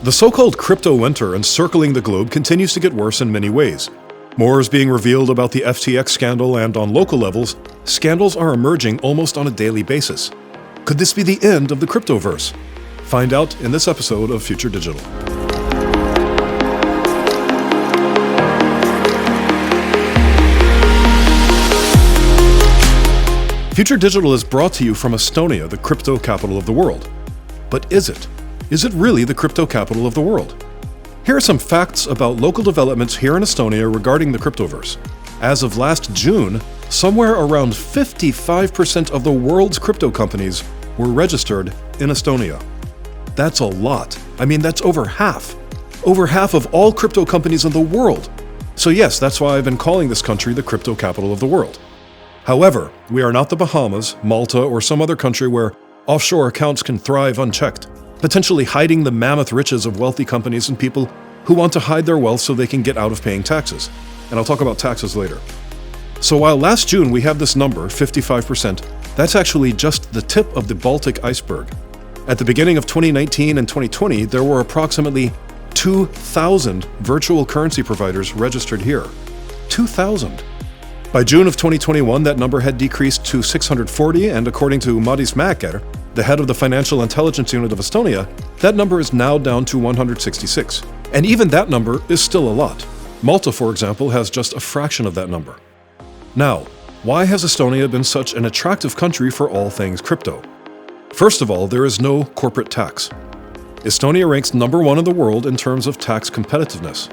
The so-called crypto winter encircling the globe continues to get worse in many ways. More is being revealed about the FTX scandal, and on local levels, scandals are emerging almost on a daily basis. Could this be the end of the cryptoverse? Find out in this episode of Future Digital. Future Digital is brought to you from Estonia, the crypto capital of the world. But is it? Is it really the crypto capital of the world? Here are some facts about local developments here in Estonia regarding the cryptoverse. As of last June, somewhere around 55% of the world's crypto companies were registered in Estonia. That's a lot. I mean, that's over half. Over half of all crypto companies in the world. So yes, that's why I've been calling this country the crypto capital of the world. However, we are not the Bahamas, Malta, or some other country where offshore accounts can thrive unchecked, potentially hiding the mammoth riches of wealthy companies and people who want to hide their wealth so they can get out of paying taxes. And I'll talk about taxes later. So while last June we have this number, 55%, that's actually just the tip of the Baltic iceberg. At the beginning of 2019 and 2020, there were approximately 2,000 virtual currency providers registered here. 2,000. By June of 2021, that number had decreased to 640, and according to Madis Mäeker, the head of the Financial Intelligence Unit of Estonia, that number is now down to 166. And even that number is still a lot. Malta, for example, has just a fraction of that number. Now, why has Estonia been such an attractive country for all things crypto? First of all, there is no corporate tax. Estonia ranks number 1 in the world in terms of tax competitiveness.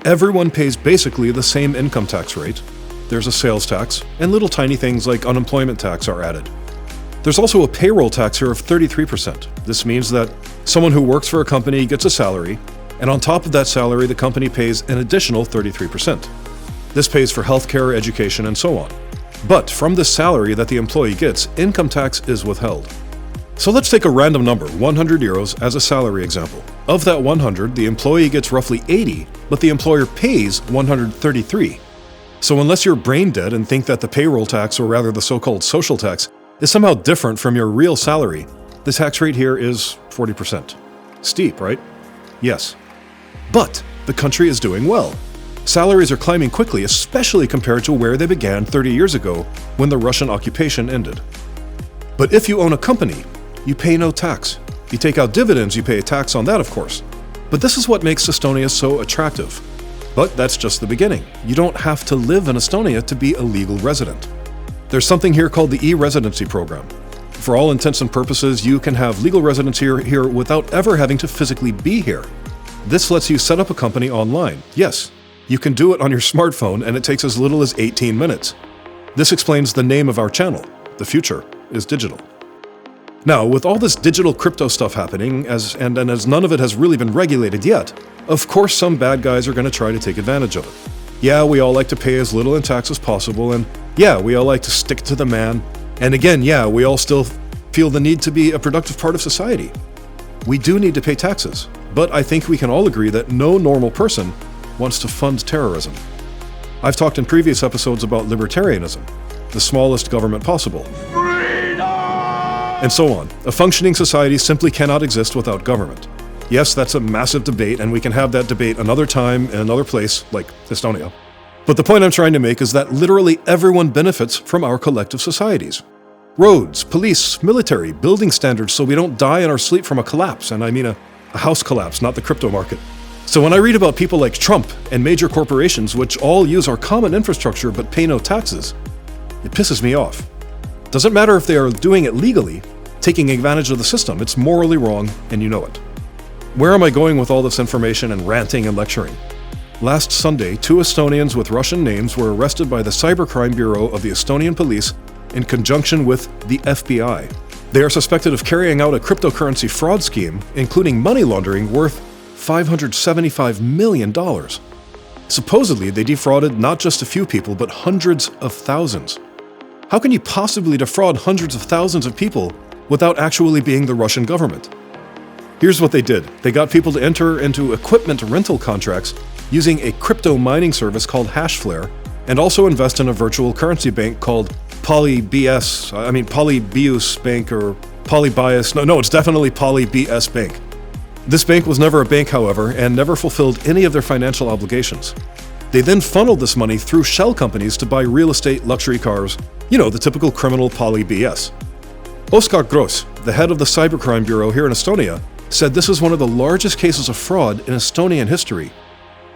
Everyone pays basically the same income tax rate. There's a sales tax, and little tiny things like unemployment tax are added. There's also a payroll tax here of 33%. This means that someone who works for a company gets a salary, and on top of that salary, the company pays an additional 33%. This pays for healthcare, education, and so on. But from the salary that the employee gets, income tax is withheld. So let's take a random number, 100 euros, as a salary example. Of that 100, the employee gets roughly 80, but the employer pays 133. So unless you're brain dead and think that the payroll tax, or rather the so-called social tax, is somehow different from your real salary, the tax rate here is 40%. Steep, right? Yes. But the country is doing well. Salaries are climbing quickly, especially compared to where they began 30 years ago when the Russian occupation ended. But if you own a company, you pay no tax. You take out dividends, you pay a tax on that, of course. But this is what makes Estonia so attractive. But that's just the beginning. You don't have to live in Estonia to be a legal resident. There's something here called the e-residency program. For all intents and purposes, you can have legal residency here without ever having to physically be here. This lets you set up a company online. Yes, you can do it on your smartphone, and it takes as little as 18 minutes. This explains the name of our channel. The future is digital. Now, with all this digital crypto stuff happening, as none of it has really been regulated yet, of course some bad guys are going to try to take advantage of it. Yeah, we all like to pay as little in tax as possible, and yeah, we all like to stick to the man. And again, yeah, we all still feel the need to be a productive part of society. We do need to pay taxes, but I think we can all agree that no normal person wants to fund terrorism. I've talked in previous episodes about libertarianism, the smallest government possible. And so on. A functioning society simply cannot exist without government. Yes, that's a massive debate, and we can have that debate another time in another place, like Estonia. But the point I'm trying to make is that literally everyone benefits from our collective societies. Roads, police, military, building standards so we don't die in our sleep from a collapse, and I mean a house collapse, not the crypto market. So when I read about people like Trump and major corporations which all use our common infrastructure but pay no taxes, it pisses me off. Doesn't matter if they are doing it legally, taking advantage of the system, it's morally wrong, and you know it. Where am I going with all this information and ranting and lecturing? Last Sunday, 2 Estonians with Russian names were arrested by the Cybercrime Bureau of the Estonian police in conjunction with the FBI. They are suspected of carrying out a cryptocurrency fraud scheme, including money laundering worth $575 million. Supposedly, they defrauded not just a few people, but hundreds of thousands. How can you possibly defraud hundreds of thousands of people without actually being the Russian government? Here's what they did. They got people to enter into equipment rental contracts using a crypto mining service called Hashflare, and also invest in a virtual currency bank called Polybius Bank, or Polybius. No, it's definitely Polybius Bank. This bank was never a bank, however, and never fulfilled any of their financial obligations. They then funneled this money through shell companies to buy real estate, luxury cars, the typical criminal poly BS. Oskar Gross, the head of the Cybercrime Bureau here in Estonia, said this is one of the largest cases of fraud in Estonian history,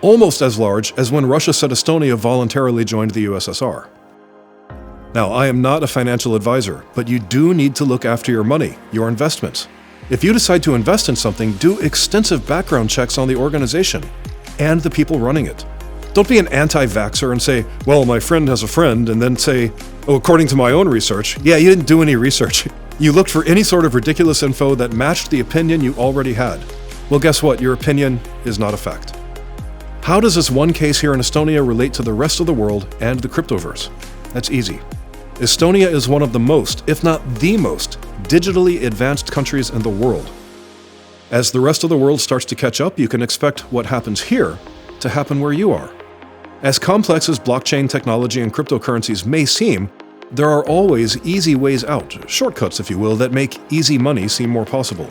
almost as large as when Russia said Estonia voluntarily joined the USSR. Now, I am not a financial advisor, but you do need to look after your money, your investments. If you decide to invest in something, do extensive background checks on the organization and the people running it. Don't be an anti-vaxxer and say, well, my friend has a friend, and then say, oh, according to my own research. Yeah, you didn't do any research. You looked for any sort of ridiculous info that matched the opinion you already had. Well, guess what? Your opinion is not a fact. How does this one case here in Estonia relate to the rest of the world and the cryptoverse? That's easy. Estonia is one of the most, if not the most, digitally advanced countries in the world. As the rest of the world starts to catch up, you can expect what happens here to happen where you are. As complex as blockchain technology and cryptocurrencies may seem, there are always easy ways out, shortcuts if you will, that make easy money seem more possible.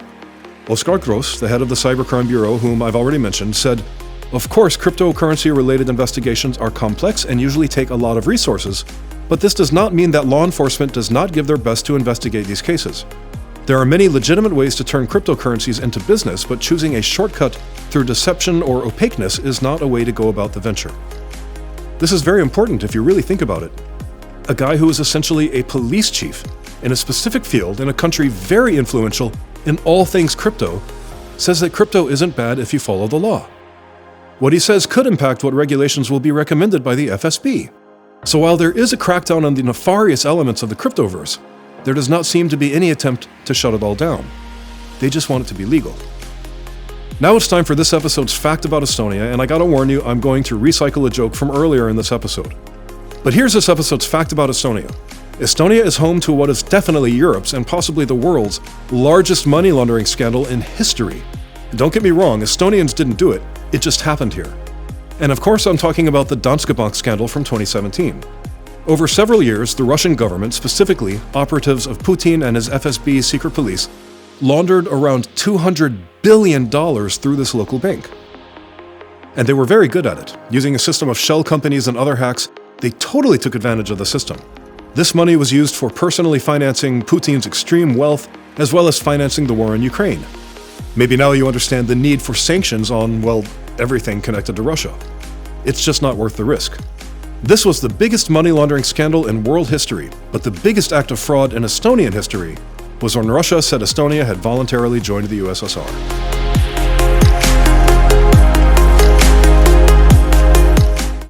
Oskar Gross, the head of the Cybercrime Bureau, whom I've already mentioned, said, of course, cryptocurrency-related investigations are complex and usually take a lot of resources, but this does not mean that law enforcement does not give their best to investigate these cases. There are many legitimate ways to turn cryptocurrencies into business, but choosing a shortcut through deception or opaqueness is not a way to go about the venture. This is very important if you really think about it. A guy who is essentially a police chief in a specific field in a country very influential in all things crypto says that crypto isn't bad if you follow the law. What he says could impact what regulations will be recommended by the FSB. So while there is a crackdown on the nefarious elements of the cryptoverse, there does not seem to be any attempt to shut it all down. They just want it to be legal. Now it's time for this episode's fact about Estonia, and I gotta warn you, I'm going to recycle a joke from earlier in this episode. But here's this episode's fact about Estonia. Estonia is home to what is definitely Europe's and possibly the world's largest money laundering scandal in history. And don't get me wrong, Estonians didn't do it, it just happened here. And of course I'm talking about the Danske Bank scandal from 2017. Over several years, the Russian government, specifically operatives of Putin and his FSB secret police, laundered around $200 billion through this local bank. And they were very good at it. Using a system of shell companies and other hacks, they totally took advantage of the system. This money was used for personally financing Putin's extreme wealth, as well as financing the war in Ukraine. Maybe now you understand the need for sanctions on, well, everything connected to Russia. It's just not worth the risk. This was the biggest money laundering scandal in world history, but the biggest act of fraud in Estonian history was when Russia said Estonia had voluntarily joined the USSR.